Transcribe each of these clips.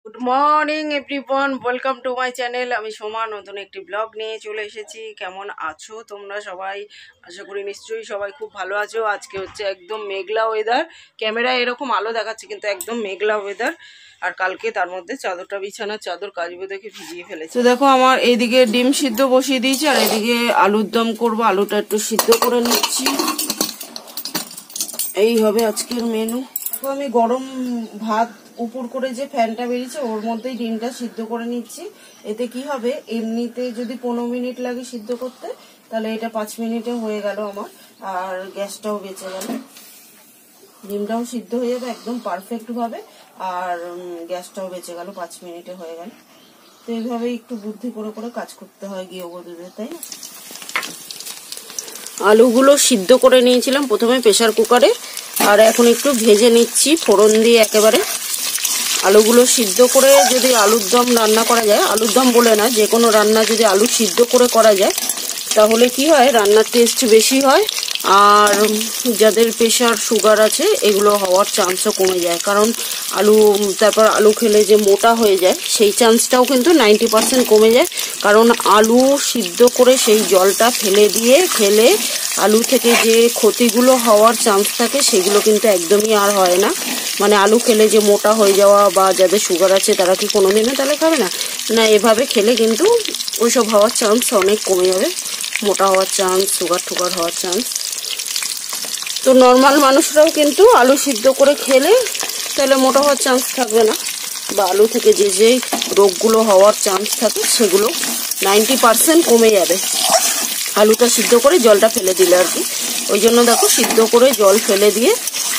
Good morning everyone, welcome to my channel. আমি সোমা নতুন একটি ব্লগ নিয়ে চলে এসেছি। কেমন আছো তোমরা সবাই? আশা করি নিশ্চয়ই সবাই খুব ভালো আছো। আজকে হচ্ছে একদম মেঘলা ওয়েদার। ক্যামেরায় এরকম আলো দেখাচ্ছে কিন্তু একদম মেঘলা ওয়েদার। আর কালকে তার মধ্যে চাদরটা বিছানার চাদর কাচবো দেখে ভিজিয়ে ফেলেছি। তো দেখো আমার এইদিকে ডিম সিদ্ধ বসিয়ে দিয়েছি আর এদিকে আলুর দম করবো। আলুটা একটু সিদ্ধ করে নিচ্ছি। এই হবে আজকের মেনু। তো আমি গরম ভাত উপর করে যে ফ্যানটা বেরিয়েছে ওর মধ্যেই ডিমটা সিদ্ধ করে নিচ্ছি। এতে কি হবে, এমনিতে যদি 15 মিনিট লাগে সিদ্ধ করতে, তাহলে এটা 5 মিনিটে হয়ে গেল আমার। আর গ্যাসটাও বেঁচে গেল, ডিমটাও সিদ্ধ হয়ে যাবে একদম পারফেক্ট ভাবে। আর গ্যাসটাও বেঁচে গেল, 5 মিনিটে হয়ে গেল। তো এইভাবেই একটু বুদ্ধি করে করে কাজ করতে হয় গৃহবধূদের, তাই না? আলুগুলো সিদ্ধ করে নিয়েছিলাম প্রথমে প্রেসার কুকারে, আর এখন একটু ভেজে নিচ্ছি ফোড়ন দিয়ে একেবারে। আলুগুলো সিদ্ধ করে যদি আলুর দম রান্না করা যায়, আলুর দম বলে না, যে কোনো রান্না যদি আলু সিদ্ধ করে করা যায় তাহলে কি হয়, রান্নার টেস্ট বেশি হয়। আর যাদের প্রেশার সুগার আছে এগুলো হওয়ার চান্সও কমে যায়। কারণ তারপর আলু খেলে যে মোটা হয়ে যায় সেই চান্সটাও কিন্তু 90% কমে যায়। কারণ আলু সিদ্ধ করে সেই জলটা ফেলে দিয়ে খেলে আলু থেকে যে ক্ষতিগুলো হওয়ার চান্স থাকে সেগুলো কিন্তু একদমই আর হয় না। মানে আলু খেলে যে মোটা হয়ে যাওয়া বা যাদের সুগার আছে তারা কি কোনোদিনও তাহলে খাবে না? না, এভাবে খেলে কিন্তু ওইসব হওয়ার চান্স অনেক কমে যাবে, মোটা হওয়ার চান্স, সুগার টুগার হওয়ার চান্স। তো নর্মাল মানুষরাও কিন্তু আলু সিদ্ধ করে খেলে তাহলে মোটা হওয়ার চান্স থাকবে না, বা আলু থেকে যে যে রোগগুলো হওয়ার চান্স থাকে সেগুলো 90% কমে যাবে আলুটা সিদ্ধ করে জলটা ফেলে দিলে আর কি। ওই জন্য দেখো সিদ্ধ করে জল ফেলে দিয়ে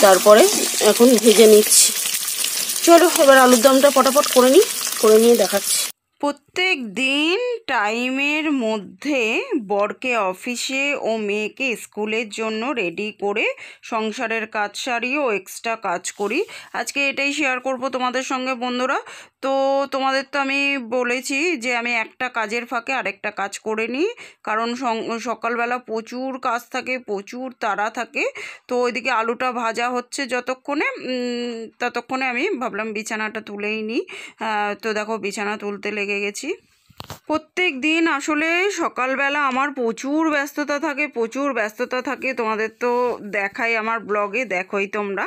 তারপরে এখন ভেজে নিচ্ছি। চলো এবার আলুর দমটা ফটাফট করে নিয়ে দেখাচ্ছি। প্রত্যেক দিন টাইমের মধ্যে বরকে অফিসে ও মেয়েকে স্কুলের জন্য রেডি করে সংসারের কাজ সারিয়ে ও এক্সট্রা কাজ করি। আজকে এটাই শেয়ার করব তোমাদের সঙ্গে বন্ধুরা। তো তোমাদের তো আমি বলেছি যে আমি একটা কাজের ফাঁকে আরেকটা কাজ করে নিই, কারণ সকালবেলা প্রচুর কাজ থাকে, প্রচুর তাড়া থাকে। তো ওইদিকে আলুটা ভাজা হচ্ছে ততক্ষণে আমি ভাবলাম বিছানাটা তুলেই নিই। তো দেখো বিছানা তুলতে লেগে গেছি। প্রত্যেক দিন আসলে সকালবেলা আমার প্রচুর ব্যস্ততা থাকে। তোমাদের তো দেখাই, আমার ব্লগে দেখোই তোমরা,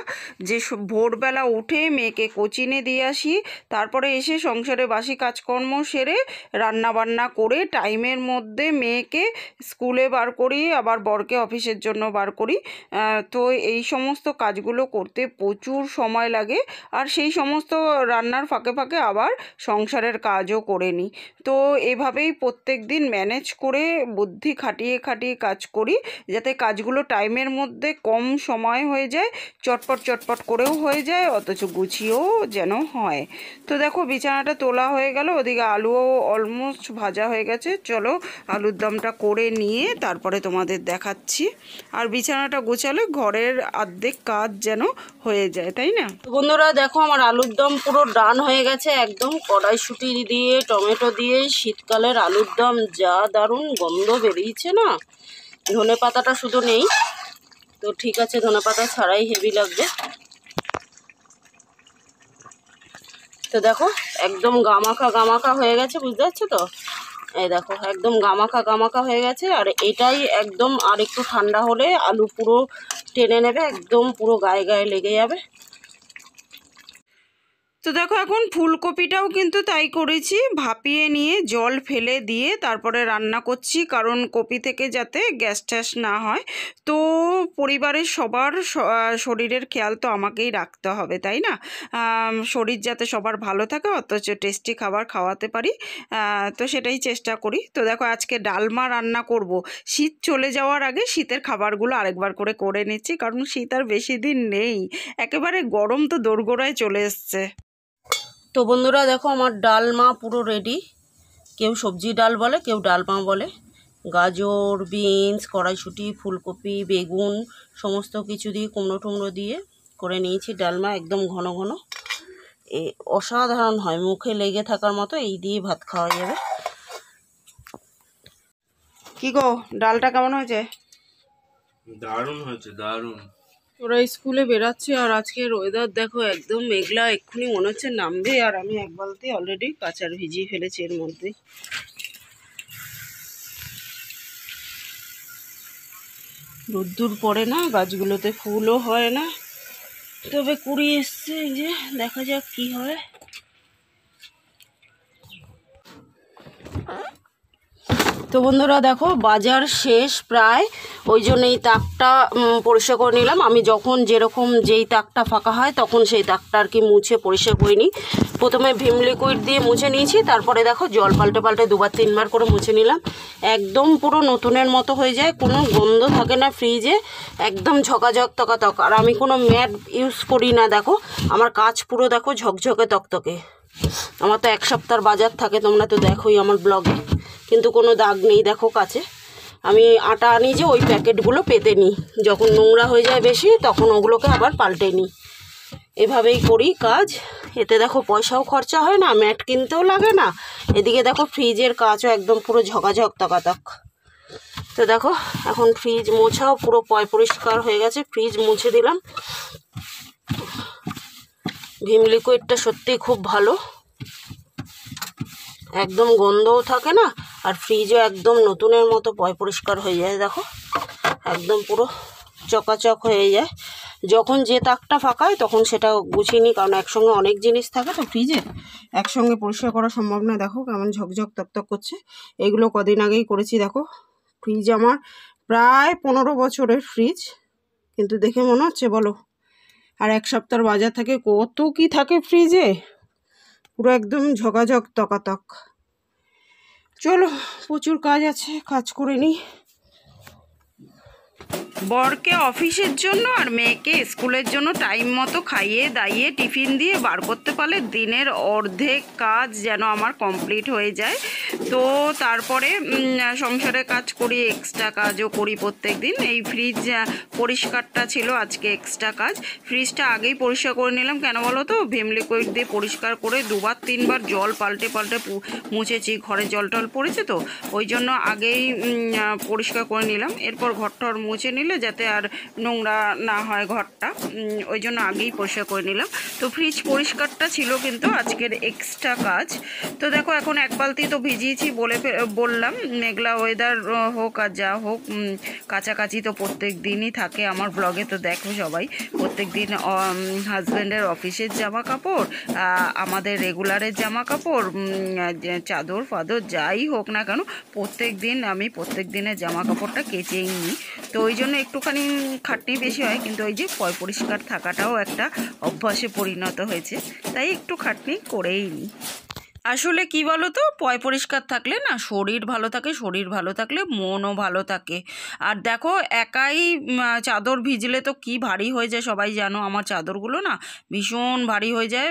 যে ভোরবেলা উঠে মেয়েকে কোচিংয়ে দিয়ে আসি, তারপরে এসে সংসারে বাসি কাজকর্ম সেরে রান্না বান্না করে টাইমের মধ্যে মেয়েকে স্কুলে বার করি, আবার বরকে অফিসের জন্য বার করি। তো এই সমস্ত কাজগুলো করতে প্রচুর সময় লাগে। আর সেই সমস্ত রান্নার ফাঁকে ফাঁকে আবার সংসারের কাজও করে নিই। তো এভাবেই প্রত্যেক দিন ম্যানেজ করে বুদ্ধি খাটিয়ে কাজ করি, যাতে কাজগুলো টাইমের মধ্যে কম সময় হয়ে যায়, চটপট করেও হয়ে যায়, অথচ গুছিয়েও যেন হয়। তো দেখো বিছানাটা তোলা হয়ে গেল, ওদিকে আলুও অলমোস্ট ভাজা হয়ে গেছে। চলো আলুর দমটা করে নিয়ে তারপরে তোমাদের দেখাচ্ছি। আর বিছানাটা গোছালে ঘরের অর্ধেক কাজ যেন হয়ে যায়, তাই না? বন্ধুরা দেখো আমার আলুর দম পুরো ডান হয়ে গেছে, একদম কড়াইশুঁটি দিয়ে টমেটো দিয়ে শীতকালের আলুর দম যা দারুণ গন্ধ বেরিয়েছে না। ধনে পাতাটা শুধু নেই তো ঠিক আছে, ধনে পাতা ছাড়াই হেভি লাগবে। তো দেখো একদম গামাখা হয়ে গেছে, বুঝতে পারছো তো? এই দেখো একদম গামাখা হয়ে গেছে। আর এটাই একদম আর একটু ঠান্ডা হলে আলু পুরো টেনে নেবে, একদম পুরো গায়ে লেগে যাবে। তো দেখো এখন ফুলকপিটাও কিন্তু তাই করেছি, ভাপিয়ে নিয়ে জল ফেলে দিয়ে তারপরে রান্না করছি, কারণ কপি থেকে যাতে গ্যাস ট্যাস না হয়। তো পরিবারের সবার শরীরের খেয়াল তো আমাকেই রাখতে হবে, তাই না? শরীর যাতে সবার ভালো থাকে অথচ টেস্টি খাবার খাওয়াতে পারি, তো সেটাই চেষ্টা করি। তো দেখো আজকে ডালমা রান্না করব। শীত চলে যাওয়ার আগে শীতের খাবারগুলো আরেকবার করে নিচ্ছি, কারণ শীত আর বেশি দিন নেই, একেবারে গরম তো দোরগোড়ায় চলে এসছে। তো বন্ধুরা দেখো আমার ডালমা পুরো রেডি। কেউ সবজি ডাল বলে, কেউ ডালমা বলে। গাজর, বিনস, কড়াইশুঁটি, ফুলকপি, বেগুন সমস্ত কিছু দিয়ে কুমড়ো টুমড়ো দিয়ে করে নিয়েছি ডালমা, একদম ঘন ঘন। অসাধারণ হয়, মুখে লেগে থাকার মতো। এই দিয়ে ভাত খাওয়া যাবে। কি গো, ডালটা কেমন হয়েছে? দারুণ হয়েছে, দারুণ। ওরা স্কুলে বেরাচ্ছে আর আজকের ওয়েদার দেখো একদম মেঘলা, এক্ষুনি মনে হচ্ছে নামবে। আর আমি এক বালতি অলরেডি কাঁচার ভিজিয়ে ফেলেছি এর মধ্যে। রোদ্দুর পড়ে না, গাছগুলোতে ফুলও হয় না, তবে কুড়ি এসছে, এই যে দেখা যাক কি হয়। তো বন্ধুরা দেখো বাজার শেষ প্রায়, ওই জন্য এই তাকটা পরিষ্কার করে নিলাম। আমি যখন যেরকম যেই তাকটা ফাঁকা হয় তখন সেই তাকটা আর কি মুছে পরিষ্কার করে নিই। প্রথমে ভিম লিকুইড দিয়ে মুছে নিয়েছি, তারপরে দেখো জল পাল্টে পাল্টে 2-3 বার করে মুছে নিলাম। একদম পুরো নতুনের মতো হয়ে যায়, কোনো গন্ধ থাকে না ফ্রিজে, একদম ঝকাঝক তকাতক। আর আমি কোনো ম্যাট ইউজ করি না, দেখো আমার কাজ পুরো দেখো ঝকঝকে তকতকে। আমার তো 1 সপ্তাহ বাজার থাকে, তোমরা তো দেখোই আমার ব্লগে, কিন্তু কোনো দাগ নেই দেখো কাছে। আমি আটা আনি যে ওই প্যাকেটগুলো পেতে নিই, যখন নোংরা হয়ে যায় বেশি তখন ওগুলোকে আবার পাল্টে নিই। এভাবেই করি কাজ, এতে দেখো পয়সাও খরচা হয় না, ম্যাট কিনতেও লাগে না। এদিকে দেখো ফ্রিজের কাজও একদম পুরো ঝকাঝক তকাতক। তো দেখো এখন ফ্রিজ মোছাও পুরো পরিষ্কার হয়ে গেছে, ফ্রিজ মুছে দিলাম। ভিম লিকুইডটা সত্যিই খুব ভালো, একদম গন্ধও থাকে না, আর ফ্রিজও একদম নতুনের মতো পরিষ্কার হয়ে যায়। দেখো একদম পুরো চকাচক হয়ে যায়। যখন যে তাকটা ফাঁকা হয় তখন সেটা গুছিয়ে নিই, কারণ একসঙ্গে অনেক জিনিস থাকে তো ফ্রিজে, একসঙ্গে পরিষ্কার করা সম্ভব না। দেখো কেমন ঝকঝক তকতক করছে। এগুলো কদিন আগেই করেছি। দেখো ফ্রিজ আমার প্রায় 15 বছরের ফ্রিজ, কিন্তু দেখে মনে হচ্ছে বলো আর 1 সপ্তাহ বাজার থাকে, কত কি থাকে ফ্রিজে, পুরো একদম ঝকাঝক তকাতক। চলো প্রচুর কাজ আছে, কাজ করে নিই। বরকে অফিসের জন্য আর মেয়েকে স্কুলের জন্য টাইম মতো খাইয়ে দাইয়ে টিফিন দিয়ে বার করতে পারলে দিনের অর্ধেক কাজ যেন আমার কমপ্লিট হয়ে যায়। তো তারপরে সংসারের কাজ করি, এক্সট্রা কাজও করি প্রত্যেক দিন। এই ফ্রিজ পরিষ্কারটা ছিল আজকে এক্সট্রা কাজ। ফ্রিজটা আগেই পরিষ্কার করে নিলাম, কেন বলো তো, ভিম লিকুইড দিয়ে পরিষ্কার করে 2-3 বার জল পাল্টে পাল্টে মুছেছি, ঘরে জল টল পড়েছে তো ওই জন্য আগেই পরিষ্কার করে নিলাম। এরপর ঘরটর মুছে নিলে যাতে আর নোংরা না হয় ঘরটা, ওই জন্য আগেই পরিষ্কার করে নিলাম। তো ফ্রিজ পরিষ্কারটা ছিল কিন্তু আজকের এক্সট্রা কাজ। তো দেখো এখন 1 বালতি তো ভিজিয়েছি, বললাম মেঘলা ওয়েদার হোক আর যা হোক, কাছাকাছি তো প্রত্যেক দিনই থাকে আমার ব্লগে। তো দেখো সবাই প্রত্যেক দিন হাজব্যান্ডের অফিসের জামা কাপড়, আমাদের রেগুলারের জামা কাপড়, চাদর ফাদর যাই হোক না কেন, প্রত্যেক দিনের জামা কাপড়টা কেচেই নিই। তো ওই জন্য একটুখানি খাটনি বেশি হয়, কিন্তু ওই যে পরিষ্কার থাকাটাও একটা অভ্যাসে পরিণত হয়েছে, তাই একটু খাটনি করেই নিই। আসলে কি বলো তো, পরিষ্কার থাকলে না শরীর ভালো থাকে, শরীর ভালো থাকলে মনও ভালো থাকে। আর দেখো একাই চাদর ভিজলে তো কি ভারী হয়ে যায়, সবাই জানো আমার চাদরগুলো না ভীষণ ভারী হয়ে যায়,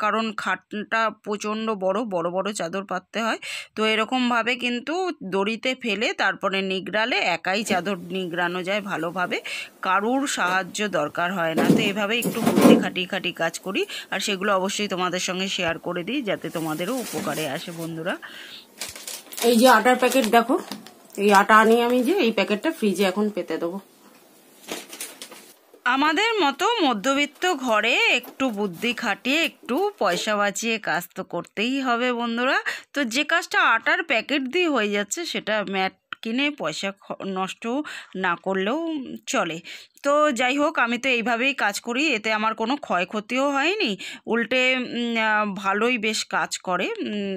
কারণ খাটটা প্রচণ্ড বড় বড় চাদর পাততে হয়। তো এরকমভাবে কিন্তু দড়িতে ফেলে তারপরে নিগড়ালে একাই চাদর নিগড়ানো যায় ভালোভাবে, কারুর সাহায্য দরকার হয় না। তো এভাবে একটু বুদ্ধি খাটিয়ে কাজ করি, আর সেগুলো অবশ্যই তোমাদের সঙ্গে শেয়ার করে দিই যাতে তোমাদেরও উপকারে আসে বন্ধুরা। এই যে আটার প্যাকেট দেখো, এই আটা আনি আমি, যে এই প্যাকেটটা ফ্রিজে এখন পেতে দেবো। আমাদের মতো মধ্যবিত্ত ঘরে একটু বুদ্ধি খাটিয়ে একটু পয়সা বাঁচিয়ে কাজ তো করতেই হবে বন্ধুরা। তো যে কাজটা আটার প্যাকেট দিয়ে হয়ে যাচ্ছে সেটা ম্যাট কিনে পয়সা নষ্ট না করলেও চলে। তো যাই হোক, আমি তো এইভাবেই কাজ করি, এতে আমার কোনো ক্ষয়ক্ষতিও হয়নি, উল্টে ভালোই বেশ কাজ করে,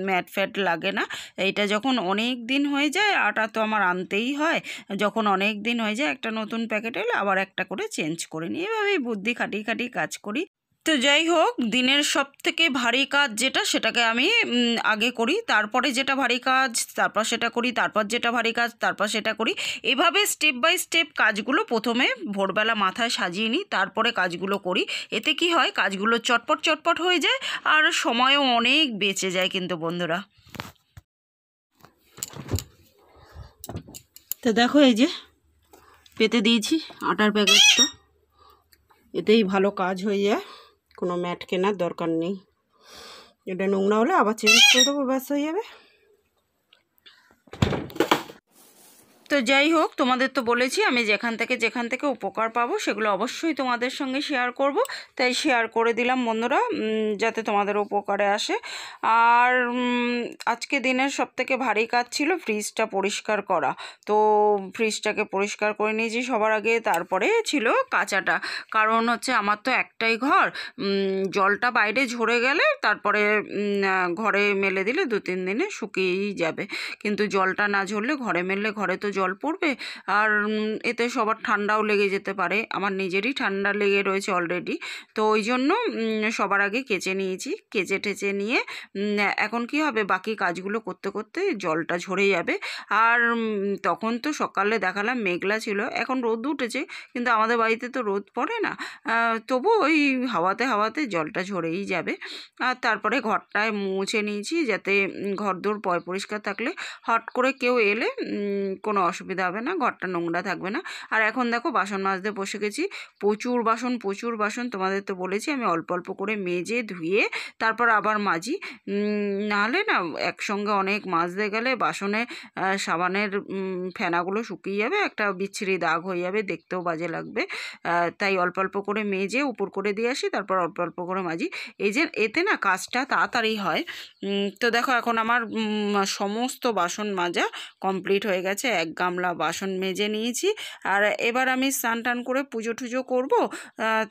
ম্যাট ফ্যাট লাগে না। এইটা যখন অনেক দিন হয়ে যায়, আটা তো আমার আনতেই হয়, যখন অনেক দিন হয়ে যায় একটা নতুন প্যাকেট এলে আবার একটা করে চেঞ্জ করে নিই। এভাবেই বুদ্ধি খাটিয়ে কাজ করি। তো যাই হোক, দিনের সবথেকে ভারী কাজ যেটা, সেটাকে আমি আগে করি, তারপরে যেটা ভারী কাজ তারপর সেটা করি, তারপর যেটা ভারী কাজ তারপর সেটা করি। এভাবে স্টেপ বাই স্টেপ কাজগুলো প্রথমে ভোরবেলা মাথায় সাজিয়ে নিই, তারপরে কাজগুলো করি। এতে কি হয়, কাজগুলো চটপট হয়ে যায় আর সময়ও অনেক বেঁচে যায় কিন্তু বন্ধুরা। তো দেখো এই যে পেতে দিয়েছি আটার প্যাকেটটা, এতেই ভালো কাজ হয়ে যায়, কোনো ম্যাট কেনার দরকার নেই। এটা নোংরা হলে আবার চেঞ্জ করে দেবো, ব্যাস হয়ে যাবে। তো যাই হোক, তোমাদের তো বলেছি আমি যেখান থেকে উপকার পাবো সেগুলো অবশ্যই তোমাদের সঙ্গে শেয়ার করব, তাই শেয়ার করে দিলাম বন্ধুরা, যাতে তোমাদের উপকারে আসে। আর আজকে দিনের সবথেকে ভারী কাজ ছিল ফ্রিজটা পরিষ্কার করা। তো ফ্রিজটাকে পরিষ্কার করে নিয়েছি সবার আগে, তারপরে ছিল কাচাটা। কারণ হচ্ছে আমার তো একটাই ঘর, জলটা বাইরে ঝরে গেলে তারপরে ঘরে মেলে দিলে 2-3 দিনে শুকিয়েই যাবে, কিন্তু জলটা না ঝরলে ঘরে মেললে ঘরে তো জল পড়বে, আর এতে সবার ঠান্ডাও লেগে যেতে পারে। আমার নিজেরই ঠান্ডা লেগে রয়েছে অলরেডি, তো ওই জন্য সবার আগে কেচে নিয়েছি। কেচে টেচে নিয়ে এখন কি হবে, বাকি কাজগুলো করতে করতে জলটা ঝরে যাবে। আর তখন তো সকালে দেখালাম মেঘলা ছিল, এখন রোদ উঠেছে, কিন্তু আমাদের বাড়িতে তো রোদ পড়ে না, তবু ওই হাওয়াতে হাওয়াতে জলটা ঝরেই যাবে। আর তারপরে ঘরটায় মুছে নিয়েছি, যাতে ঘরদোর পরিষ্কার থাকলে হট করে কেউ এলে কোনো অসুবিধা হবে না, ঘরটা নোংরা থাকবে না। আর এখন দেখো বাসন মাজতে বসে গেছি। প্রচুর বাসন, তোমাদের তো বলেছি আমি অল্প অল্প করে মেজে ধুয়ে তারপর আবার মাজি, নাহলে না একসঙ্গে অনেক মাজতে গেলে বাসনে সাবানের ফেনাগুলো শুকিয়ে যাবে, একটা বিচ্ছিরি দাগ হয়ে যাবে, দেখতেও বাজে লাগবে। তাই অল্প অল্প করে মেজে উপর করে দিয়ে আসি, তারপর অল্প অল্প করে মাজি। এই যে এতে না কাজটা তাড়াতাড়ি হয়। তো দেখো এখন আমার সমস্ত বাসন মাজা কমপ্লিট হয়ে গেছে, 1 গামলা বাসন মেজে নিয়েছি। আর এবার আমি স্নান টান করে পুজো টুজো করবো,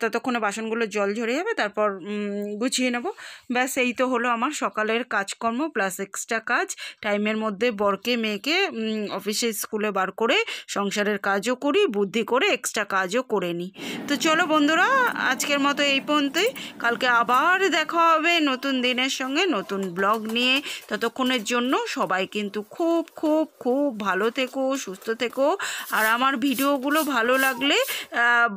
ততক্ষণে বাসনগুলো জল ঝরে যাবে, তারপর গুছিয়ে নেব। ব্যাস এই তো হলো আমার সকালের কাজকর্ম প্লাস এক্সট্রা কাজ। টাইমের মধ্যে বরকে মেয়েকে অফিসে স্কুলে বার করে সংসারের কাজও করি, বুদ্ধি করে এক্সট্রা কাজও করে নিই। তো চলো বন্ধুরা, আজকের মতো এই পর্যন্তই। কালকে আবার দেখা হবে নতুন দিনের সঙ্গে, নতুন ব্লগ নিয়ে। ততক্ষণের জন্য সবাই কিন্তু খুব খুব খুব ভালো থেকো, সুস্থ থেকো। আর আমার ভিডিওগুলো ভালো লাগলে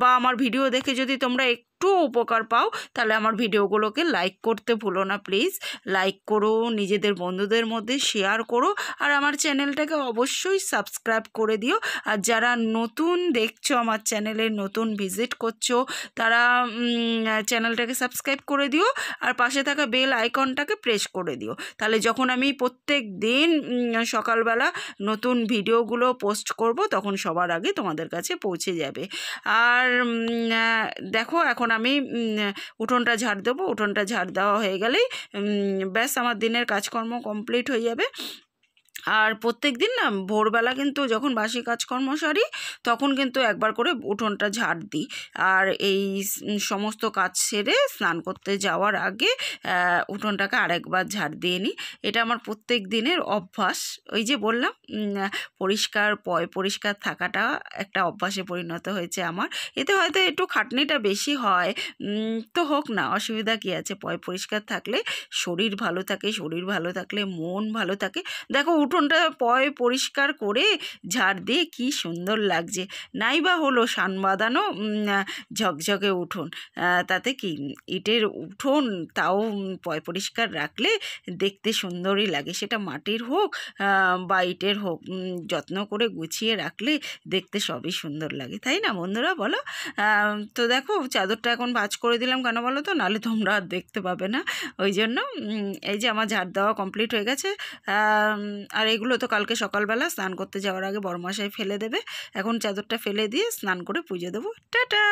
বা আমার ভিডিও দেখে যদি তোমরা একটু উপকার পাও, তাহলে আমার ভিডিওগুলোকে লাইক করতে ভুলো না প্লিজ। লাইক করো, নিজেদের বন্ধুদের মধ্যে শেয়ার করো, আর আমার চ্যানেলটাকে অবশ্যই সাবস্ক্রাইব করে দিও। আর যারা নতুন দেখছো, আমার চ্যানেলে নতুন ভিজিট করছো, তারা চ্যানেলটাকে সাবস্ক্রাইব করে দিও, আর পাশে থাকা বেল আইকনটাকে প্রেস করে দিও। তাহলে যখন আমি প্রত্যেক দিন সকালবেলা নতুন ভিডিওগুলো পোস্ট করব, তখন সবার আগে তোমাদের কাছে পৌঁছে যাবে। আর দেখো এখন আমি উঠোনটা ঝাড় দেবো, উঠোনটা ঝাড় দেওয়া হয়ে গেলেই ব্যাস আমার দিনের কাজকর্ম কমপ্লিট হয়ে যাবে। আর প্রত্যেক দিন না ভোরবেলা কিন্তু যখন বাসি কাজকর্ম সারি, তখন কিন্তু একবার করে উঠোনটা ঝাড় দিই। আর এই সমস্ত কাজ সেরে স্নান করতে যাওয়ার আগে উঠোনটাকে আরেকবার ঝাড় দিয়ে নিই। এটা আমার প্রত্যেক দিনের অভ্যাস। ওই যে বললাম পরিষ্কার থাকাটা একটা অভ্যাসে পরিণত হয়েছে আমার। এতে হয়তো একটু খাটনিটা বেশি হয়, তো হোক না, অসুবিধা কী আছে। পরিষ্কার থাকলে শরীর ভালো থাকে, শরীর ভালো থাকলে মন ভালো থাকে। দেখো উঠোনটা পরিষ্কার করে ঝাড় দিয়ে কি সুন্দর লাগছে। নাই বা হলো সান বাঁধানো ঝকঝকে উঠোন, তাতে কি ইটের উঠোন, তাও পরিষ্কার রাখলে দেখতে সুন্দরই লাগে। সেটা মাটির হোক বা ইটের হোক, যত্ন করে গুছিয়ে রাখলে দেখতে সবই সুন্দর লাগে, তাই না বন্ধুরা বলো? তো দেখো চাদরটা এখন ভাঁজ করে দিলাম, কেন বলো তো, নাহলে তোমরা আর দেখতে পাবে না। ওই জন্য এই যে আমার ঝাড় দেওয়া কমপ্লিট হয়ে গেছে। আর এগুলো তো কালকে সকালবেলা স্নান করতে যাওয়ার আগে বড়মশাই ফেলে দেবে। এখন চাদরটা ফেলে দিয়ে স্নান করে পুজো দেবো। টাটা।